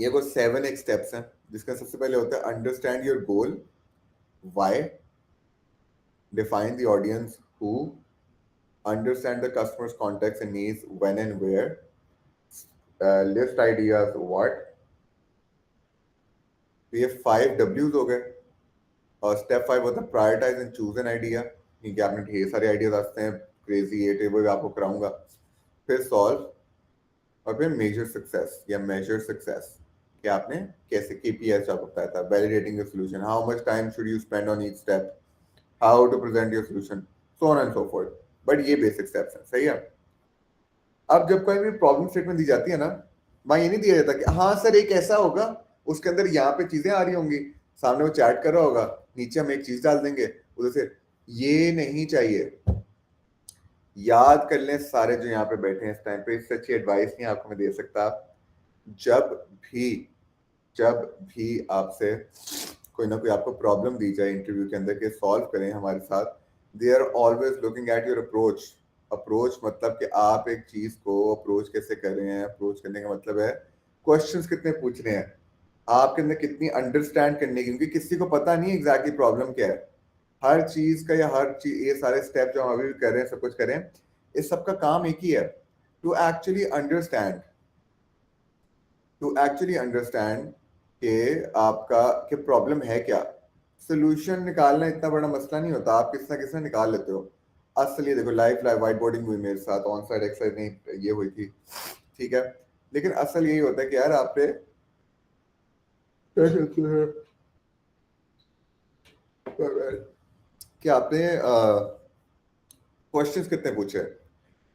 ये कुछ 7 एक स्टेप्स हैं, जिसका सबसे पहले होता है understand your goal, why, define the audience, who, understand the customer's context and needs, when and where, list ideas, what. तो ये 5 W's हो गए। और स्टेप 5 होता है prioritise and choose an idea, क्योंकि आपने ढेर सारे आइडियाज आते हैं, क्रेजी ये टेबल आपको कराऊंगा। फिर सॉल्व, और फिर मेजर सक्सेस या मेजर सक्सेस, कि आपने कैसे केपीआई आपको बताया था, validating the solution, how much time should you spend on each step, how to present your solution, so on and so forth. But ये बेसिक स्टेप्स हैं, सही है। अब जब कोई भी प्रॉब्लम स्टेटमेंट दी जाती है ना, वहां ये नहीं दिया जाता कि हाँ सर एक ऐसा होगा, उसके अंदर यहाँ पे चीजें आ रही होंगी, सामने वो चैट कर रहा होगा, नीचे हम एक चीज डाल देंगे उधर से। ये नहीं चाहिए। याद कर लें सारे जो यहाँ पे बैठे हैं इस टाइम पे, इससे अच्छी एडवाइस नहीं आपको मैं दे सकता। जब भी जब भी आपसे कोई ना कोई आपको प्रॉब्लम दी जाए इंटरव्यू के अंदर के सॉल्व करें हमारे साथ, they are always looking at your approach. Approach मतलब कि आप एक चीज को अप्रोच कैसे कर रहे हैं। अप्रोच करने का मतलब है क्वेश्चंस कितने पूछ रहे हैं, आपके अंदर कितनी अंडरस्टैंड करने की, क्योंकि किसी को पता नहीं एग्जैक्टली प्रॉब्लम क्या है। हर चीज का या हर चीज, ये सारे स्टेप जो हम अभी भी कर रहे हैं, सब कुछ करें, इस सब का काम एक ही है, to actually understand, to actually understand कि आपका कि प्रॉब्लम है क्या। सोल्यूशन निकालना इतना बड़ा मसला नहीं होता, आप किस ना किस निकाल लेते हो। असल ये देखो, लाइव वाइट बोर्डिंग हुई मेरे साथ, ऑन साइड एक्सरसाइज नहीं ये हुई थी, ठीक है। लेकिन असल यही होता है कि यार आपने कि आपने क्वेश्चंस कितने पूछे,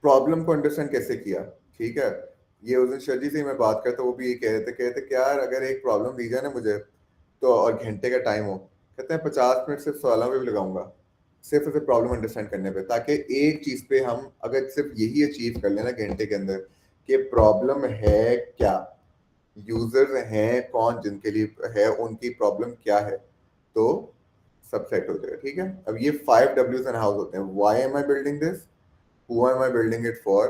प्रॉब्लम को अंडरस्टैंड कैसे किया, ठीक है। ये उस दिन शर्जी से मैं बात करता, वो भी ये कह रहे थे कि यार अगर एक प्रॉब्लम दी जाए ना मुझे, तो और घंटे का टाइम हो, कहते हैं 50 मिनट सिर्फ सवालों पे भी लगाऊंगा, सिर्फ उसे प्रॉब्लम अंडरस्टैंड करने पे, ताकि एक चीज पे हम अगर सिर्फ यही अचीव कर लेना घंटे के अंदर कि प्रॉब्लम है क्या, यूजर्स हैं कौन जिनके लिए है, उनकी प्रॉब्लम क्या है, तो सब सेट हो जाएगा, ठीक है। अब ये 5 W's एंड हाउस होते हैं। Why am I building this, who am I building it for,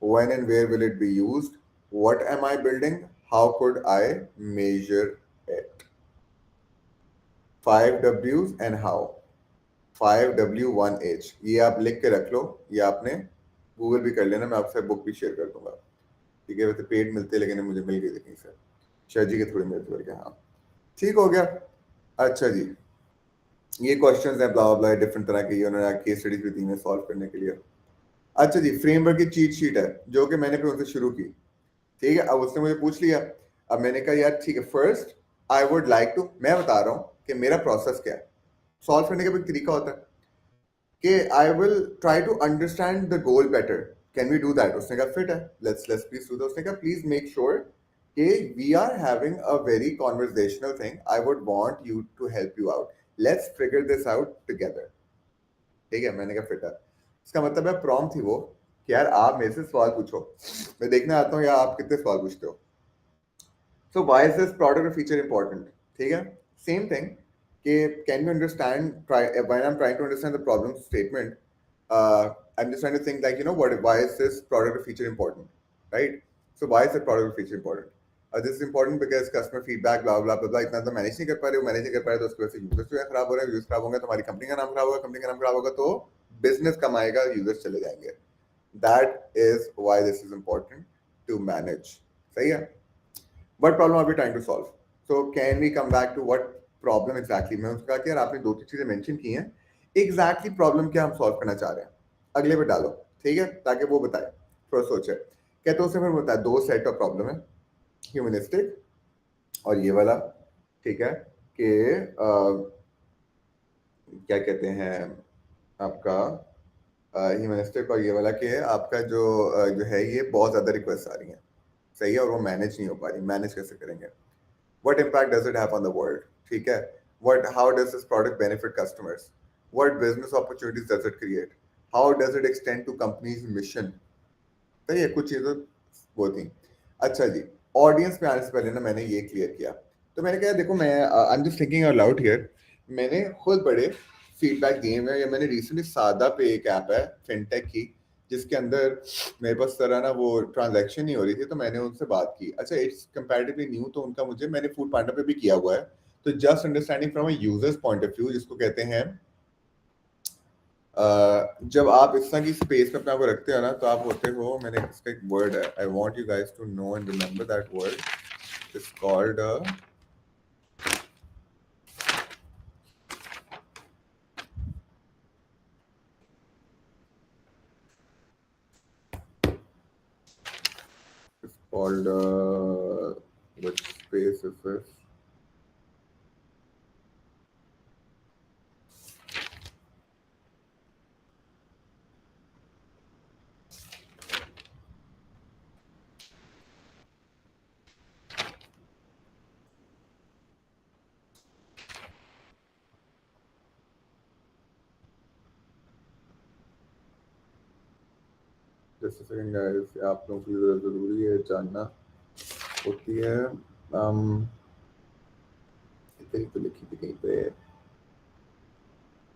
when and where will it be used, what am I building, how could I measure it. 5 W's and how, 5W 1H, ये आप लिख के रख लो, ये आपने Google भी कर लेना, मैं आपसे बुक भी शेयर कर दूंगा, ठीक है। वैसे पेड मिलते हैं, लेकिन मुझे मिल गई थी कहीं से, शायद जी के थोड़ी मिलती करके, हाँ ठीक हो गया। अच्छा जी, ये क्वेश्चंस हैं ब्ला ब्ला डिफरेंट तरह के, ये उन्होंने केस स्टडीज भी दी हैं सॉल्व करने के लिए। अच्छा जी, फ्रेमवर्क की चीट शीट है जो कि मैंने फिर उनसे शुरू की, ठीक है। अब उसने मुझे पूछ लिया, अब मैंने कहा यार ठीक है, first I would like to, मैं बता रहा हूँ कि मेरा प्रोसेस क्या है। सॉल्व करने का भी एक तरीका होता है कि I will try to understand the goal better, can we do that. उसने कहा फिट है, लेट्स प्लीज डू दैट। उसने कहा प्लीज मेक श्योर कि we are having a very conversational thing, I would want you to help you out, let's figure this out together, ठीक है। मैंने कहा फिट है। इसका मतलब है प्रॉम थी वो कि यार आप मेरे से सवाल पूछो, मैं देखने आता हूँ या आप कितने सवाल पूछते हो। So why is this product or feature important, ठीक है। सेम थिंग कि can you understand, when I am trying to understand the problem statement, I am just trying to think like what, why is this product or feature important, right. So why is the product or feature important, this is important because customer feedback blah blah blah, इतना तो manage नहीं कर पा रहे हो, manage नहीं कर पा रहे तो उसकी वजह से यूजर्स जो है खराब हो रहे हैं, यूजर्स खराब होंगे तो हमारी कंपनी का नाम खराब होगा, कंपनी का नाम खराब होगा तो बिजनेस कम आएगा, यूजर्स चले जाएंगे। That is why this is important to manage, सही है। What problem are we trying to solve? So can we come back to what problem exactly? मैं उसका कि यार आपने 2-3 चीजें मेंशन की हैं, exactly problem क्या हम सॉल्व करना चाह रहे हैं, अगले पे डालो, ठीक है, ताकि वो बताए, थोड़ा सोचे। कहते उससे फिर बताया 2 सेट ऑफ प्रॉब्लम है, ह्यूमनिस्टिक और ये वाला, ठीक है, कि क्या कहते हैं आपका ह्यूमनिस्टिक और ये वाला, कि आपका जो है ये बहुत ज्यादा रिक्वेस्ट आ रही है, सही है, और वो मैनेज नहीं हो पा रही, मैनेज कैसे करेंगे। What impact does it have on the world, ठीक है। How does this product benefit customers, what business opportunities does it create, how does it extend to company's mission, सही है। कुछ चीजें वो थी। अच्छा जी, ऑडियंस में आने से पहले ना मैंने ये क्लियर किया, तो मैंने कहा देखो मैं आई am just thinking out loud here, मैंने खुद बड़े फीडबैक दिए हैं, या मैंने रिसेंटली सादा पे एक ऐप है फिनटेक की, जिसके अंदर मेरे पास तरह ना वो ट्रांजैक्शन नहीं हो रही थी, तो मैंने उनसे बात की। अच्छा, इट्स कंपैरेटिवली न्यू, तो उनका मुझे, मैंने फूड पांडा पे भी किया हुआ है, तो just understanding from a users point of view, जिसको कहते हैं जब आप इस तरह की स्पेस में अपने आप को रखते हो ना, तो आप होते हो, मैंने इसका एक वर्ड है, I want you guys to know and remember that word, it's called which space is this? Just a second guys, आप लोगों के लिए जरूरी है जानना होती है। कहीं तो लिखी थी कहीं पे,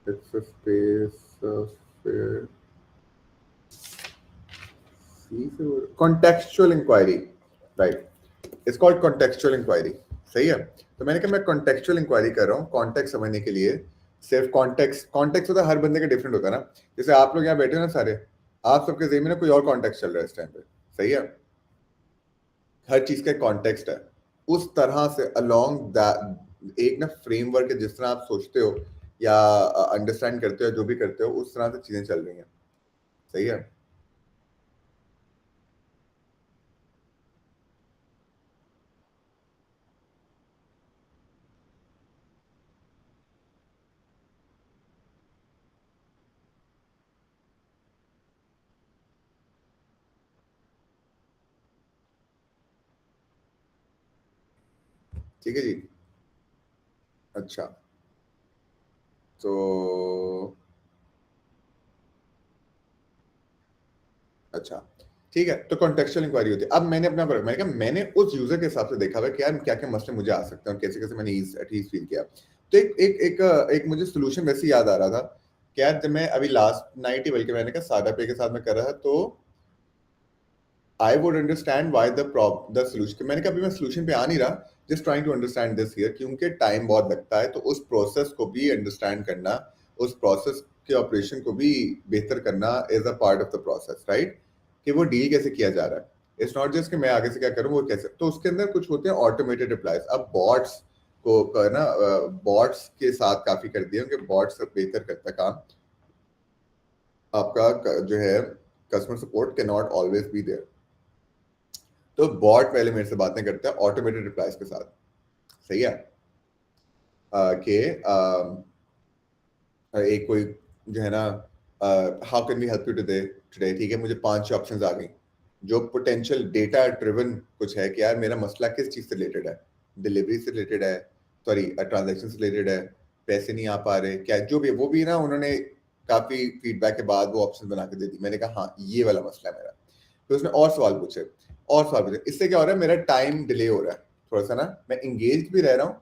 it's a space where contextual inquiry, right? It's called contextual inquiry, सही है। तो मैंने कहा मैं contextual inquiry कर रहा हूँ, context समझने के लिए। सिर्फ context होता है, हर बंदे का डिफरेंट होता है ना। जैसे आप लोग यहाँ बैठे हो ना सारे, आप सबके ज़हन में कोई और कॉन्टेक्स्ट चल रहा है इस टाइम पे, सही है। हर चीज का कॉन्टेक्स्ट है। उस तरह से अलोंग दैट एक ना फ्रेमवर्क है, जिस तरह आप सोचते हो या अंडरस्टैंड करते हो, जो भी करते हो, उस तरह से चीजें चल रही हैं, सही है। ठीक है जी। अच्छा, तो अच्छा ठीक है, तो कॉन्टेक्चुअल इंक्वायरी होती है। अब मैंने अपना मैंने कहा मैंने उस यूजर के हिसाब से देखा हुआ कि यार क्या क्या मसले मुझे आ सकते हैं, कैसे कैसे मैंने एटलीस्ट फील किया। तो एक मुझे सोल्यूशन वैसे याद आ रहा था कि यार जब मैं अभी लास्ट नाइट ही, बल्कि मैंने कहा सादा पे के साथ में कर रहा था, तो I would understand why the solution, मैंने कहा अभी मैं सोल्यूशन पे आ नहीं रहा, just trying to understand this here, क्योंकि टाइम बहुत लगता है, तो उस प्रोसेस को भी अंडरस्टैंड करना, उस प्रोसेस के ऑपरेशन को भी बेहतर करना is a part of the process, right? कि वो डील कैसे किया जा रहा है, इट्स नॉट जस्ट कि मैं आगे से क्या करूं, वो कैसे। तो उसके अंदर कुछ होते हैं ऑटोमेटेड रिप्लाईज। अब बॉट्स को ना बॉट्स के साथ काफी कर दिया कि बॉट्स बेहतर करता काम आपका, जो है customer support can not always be there. तो बॉट पहले मेरे से बातें करता है ऑटोमेटेड रिप्लाईज के साथ, सही है। कि एक कोई जो है ना, how can we help you today today, ठीक है, मुझे 5 ऑप्शंस आ गई जो पोटेंशियल डेटा ड्रिवन कुछ है कि यार मेरा मसला किस चीज से रिलेटेड है, डिलीवरी से रिलेटेड है, सॉरी ट्रांजैक्शन से रिलेटेड है, पैसे नहीं आ पा रहे, क्या जो भी है, वो भी ना उन्होंने काफी फीडबैक के बाद वो ऑप्शन बना के दे दी। मैंने कहा हाँ ये वाला मसला है मेरा। फिर उसने और सवाल पूछे, और सवाल पूछे, इससे क्या हो रहा है, मेरा टाइम डिले हो रहा है थोड़ा सा ना, मैं इंगेज भी रह रहा हूँ,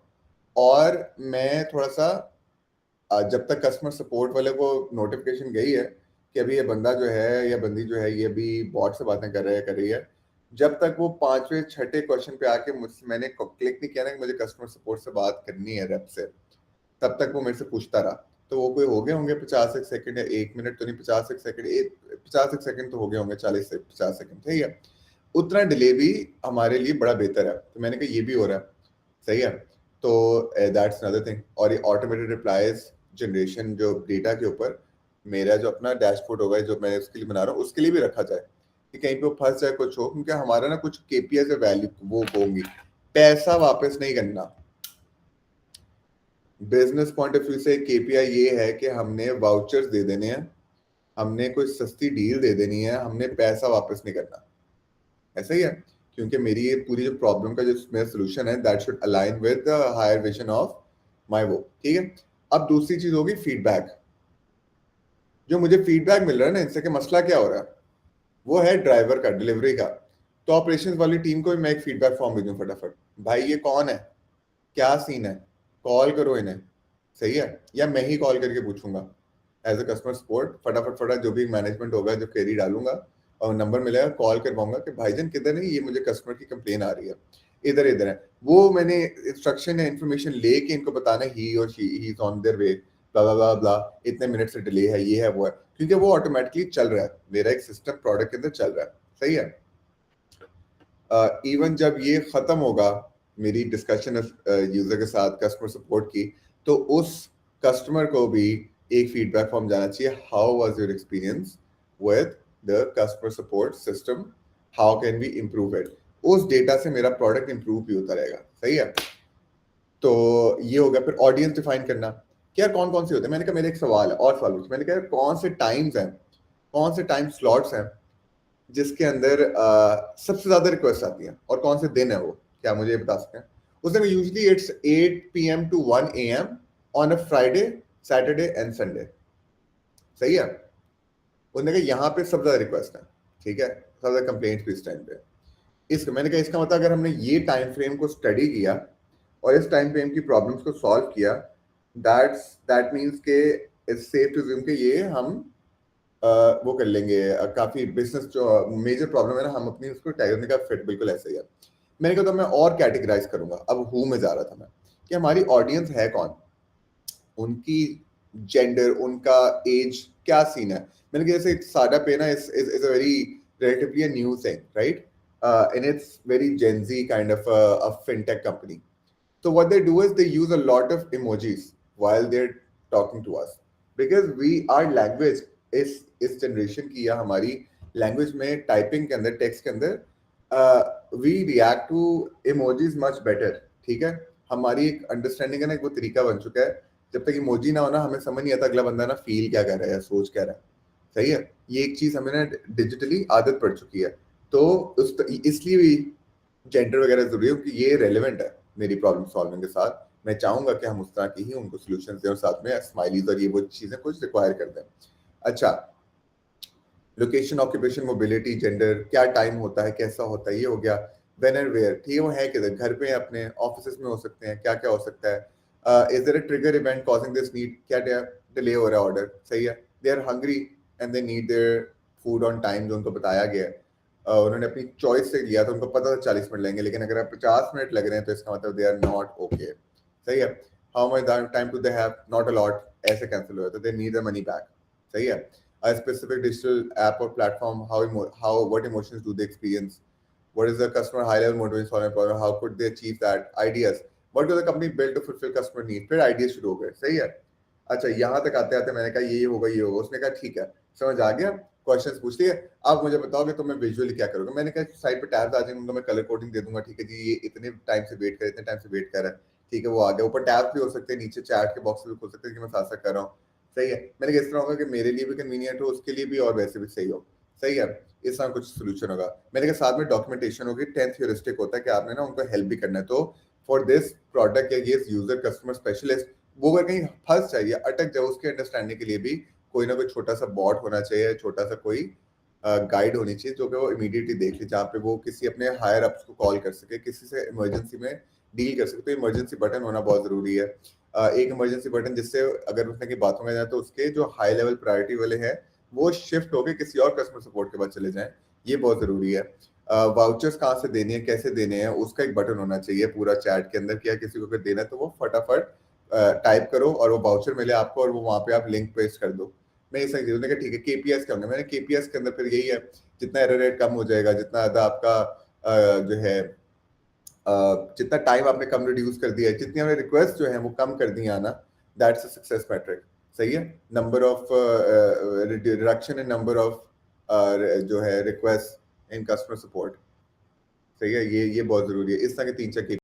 और मैं थोड़ा सा जब तक कस्टमर सपोर्ट वाले को नोटिफिकेशन गई है कि अभी ये बंदा जो है या बंदी जो है ये अभी बॉट से बातें कर रही है, जब तक वो 5वें 6ठे क्वेश्चन पे आके मुझसे मैंने क्लिक नहीं किया ना कि मुझे कस्टमर सपोर्ट से बात करनी है रेप से, तब तक वो मेरे से पूछता रहा। तो वो कोई हो गए होंगे 50 एक सेकंड या 1 मिनट, तो नहीं 50 एक सेकंड, 50 एक सेकंड तो हो गए होंगे, 40 से 50 सेकंड, ठीक है। उतना डिले भी हमारे लिए बड़ा बेहतर है, तो मैंने कहा ये भी हो रहा है, सही है। तो दैट्स अनदर थिंग। और ये ऑटोमेटेड रिप्लाईज जनरेशन जो डेटा के ऊपर, मेरा जो अपना डैशबोर्ड होगा जो मैं उसके लिए बना रहा हूँ, उसके लिए भी रखा जाए कि कहीं पे वो फंस जाए कुछ हो, क्योंकि हमारा ना कुछ केपीआई से वैल्यू वो होंगी, पैसा वापस नहीं करना। बिजनेस पॉइंट ऑफ व्यू से केपीआई ये है कि हमने वाउचर्स दे देने हैं, हमने कोई सस्ती डील दे देनी है, हमने पैसा वापस नहीं करना, ऐसा ही है। क्योंकि मेरी ये पूरी जो प्रॉब्लम का जो मेरा सोल्यूशन है, that should align with the higher vision of my वो, ठीक है। अब दूसरी चीज होगी फीडबैक। जो मुझे फीडबैक मिल रहा है ना इनसे कि मसला क्या हो रहा है, वो है ड्राइवर का, डिलीवरी का। तो ऑपरेशंस वाली टीम को भी मैं एक फीडबैक फॉर्म भेजूं फटाफट, भाई ये कौन है, क्या सीन है, कॉल करो इन्हें, सही है, या मैं ही कॉल करके पूछूंगा, एज अ कस्टमर सपोर्ट फटाफट जो भी मैनेजमेंट होगा, जो क्वेरी डालूंगा और नंबर मिलेगा, कॉल करवाऊंगा कि भाईजान किधर है, ये मुझे कस्टमर की कंप्लेन आ रही है, इधर इधर है। वो मैंने इंस्ट्रक्शन या इन्फॉर्मेशन लेके इनको बताना ही और she he is on their way, blah blah blah blah, इतने मिनट से डिले है, ये है वो है, क्योंकि वो ऑटोमेटिकली चल रहा है, मेरा एक सिस्टम प्रोडक्ट के अंदर चल रहा है। सही है। इवन जब ये खत्म होगा मेरी डिस्कशन यूजर के साथ कस्टमर सपोर्ट की, तो उस कस्टमर को भी एक फीडबैक फॉर्म जाना चाहिए, how was your experience with the customer support system, how can we improve it. उस डेटा से मेरा प्रोडक्ट इंप्रूव भी होता रहेगा। सही है। तो ये हो गया। फिर ऑडियंस डिफाइन करना कि यार कौन कौन से होते हैं। मैंने कहा मेरा एक सवाल है और सवाल पूछा, मैंने कहा कौन से टाइम्स हैं, कौन से टाइम स्लॉट्स हैं जिसके अंदर सबसे ज्यादा रिक्वेस्ट आती है और कौन से दिन है वो, क्या मुझे बता सकते हैं। उसने usually it's 8 PM to 1 AM on a Friday, Saturday and Sunday. सही है। उसने कहा यहाँ पे सबसे ज्यादा रिक्वेस्ट है, ठीक है, सबसे ज्यादा कंप्लेंट भी इस टाइम पे। इसका मैंने कहा इसका मतलब अगर हमने ये टाइम फ्रेम को स्टडी किया और इस टाइम फ्रेम की प्रॉब्लम्स को सॉल्व किया, दैट मीन्स के इट्स सेफ टू अज्यूम कि ये हम वो कर लेंगे। काफी बिजनेस जो मेजर प्रॉब्लम है ना, हम अपनी उसको टैगने का फिट बिल्कुल ऐसे ही है। मैंने कहा तो मैं और कैटेगराइज करूंगा। अब हु में जा रहा था मैं कि हमारी ऑडियंस है कौन, उनकी जेंडर, उनका एज, क्या सीन है। मैंने कहा जैसे साडा पे ना is a very relatively a new thing, right? And it's very Gen Z kind of a fintech company. So what they do is they use a lot of emojis while they're talking to us because we our language इस generation की या हमारी language में typing के अंदर, text के अंदर we react to emojis much better. ठीक है। हमारी एक अंडरस्टैंडिंग है ना, एक वो तरीका बन चुका है, जब तक इमोजी ना हो ना हमें समझ नहीं आता अगला बंदा ना फील क्या कर रहा है या सोच क्या रहा है। सही है। ये एक चीज हमें ना डिजिटली आदत पड़ चुकी है। तो इसलिए भी जेंडर वगैरह जरूरी है क्योंकि ये रेलिवेंट है मेरी प्रॉब्लम सॉल्विंग के साथ। मैं चाहूंगा कि हम उस तरह की ही उनको सॉल्यूशंस दें और साथ में स्माइलीज और ये वो चीजें कुछ रिक्वायर कर दें। अच्छा, लोकेशन, ऑक्यूपेशन, मोबिलिटी, जेंडर, क्या टाइम होता है, कैसा होता है, ये हो गया। व्हेन एंड वेयर, ठीक है, वो है किधर, घर पे, अपने ऑफिस में हो सकते हैं, क्या क्या हो सकता है। Is there a trigger event causing this need, क्या डिले हो रहा है ऑर्डर। सही है। They are hungry and they need their food on time, जो उनको बताया गया है। उन्होंने अपनी चॉइस से लिया, तो उनको पता था 40 मिनट लगेंगे, लेकिन अगर आप 50 मिनट लग रहे हैं तो इसका मतलब दे आर नॉट ओके। सही है। How much time to they have, not a lot, ऐसे कैंसिल हुआ तो they need the money back. सही है। A specific digital app or platform, what emotions do they experience, what is the customer high level motivation solving problem, how could they achieve that, ideas, what does the company build to fulfill customer need। फिर idea शुरू हो गए। सही है। अच्छा, यहाँ तक आते आते मैंने कहा ये होगा ये होगा, उसने कहा ठीक है समझ आ गया, क्वेश्चंस पूछ लिए, अब मुझे बताओ कि तुम विजुअली क्या करोगे। मैंने कहा साइड पे टैब्स आ जाएंगे, उनको मैं कलर कोडिंग दे दूंगा, ठीक है जी, ये इतने टाइम से वेट कर, इतने टाइम से वेट कर रहा है, ठीक है, वो आ गया। ऊपर टैब्स भी हो सकते हैं, नीचे चैट के बॉक्स भी खुल सकते हैं कि मैं साथ साथ कर रहा हूँ। सही है। मैंने कहा इस तरह होगा कि मेरे लिए भी कन्वीनियंट हो, उसके लिए भी, और वैसे भी सही हो। सही है। इस तरह कुछ सोल्यूशन होगा। मैंने कहा साथ में डॉक्यूमेंटेशन होगी। 10th ह्यूरिस्टिक होता है कि आपने ना उनको हेल्प भी करना है। तो फॉर दिस प्रोडक्ट या ये यूजर कस्टमर स्पेशलिस्ट, वो अगर कहीं फंस जाए या अटक जाए, उसके अंडरस्टैंडिंग के लिए भी कोई ना कोई छोटा सा बॉट होना चाहिए, छोटा सा कोई गाइड होनी चाहिए जो कि वो इमीडिएटली देख ले, जहाँ पे वो किसी अपने हायर अप्स को कॉल कर सके, किसी से इमरजेंसी में डील कर सके। तो इमरजेंसी बटन होना बहुत जरूरी है। एक इमरजेंसी बटन जिससे अगर उसने की बातों में जाए तो उसके जो हाई लेवल प्रायोरिटी वाले हैं वो शिफ्ट होके किसी और कस्टमर सपोर्ट के पास चले जाएं, ये बहुत जरूरी है। वाउचर्स कहाँ से देने हैं, कैसे देने हैं, उसका एक बटन होना चाहिए पूरा चैट के अंदर, क्या किसी को अगर देना है तो वो फटाफट टाइप करो और वो वाउचर मिले आपको और वो वहां पे आप लिंक पेस्ट कर दो। मैं ये समझ उसने कहा ठीक है। केपीएस क्या होंगे, मैंने केपीएस के अंदर फिर यही है, जितना एरर रेट कम हो जाएगा, जितना ज्यादा आपका जो है जितना टाइम आपने कम रिड्यूस कर दिया है, जितनी हमने रिक्वेस्ट जो है वो कम कर दी आना, दैट्स अ सक्सेस मैट्रिक। सही है। Number of reduction in number of जो है रिक्वेस्ट इन कस्टमर सपोर्ट। सही है। ये बहुत जरूरी है। इस तरह के 3-4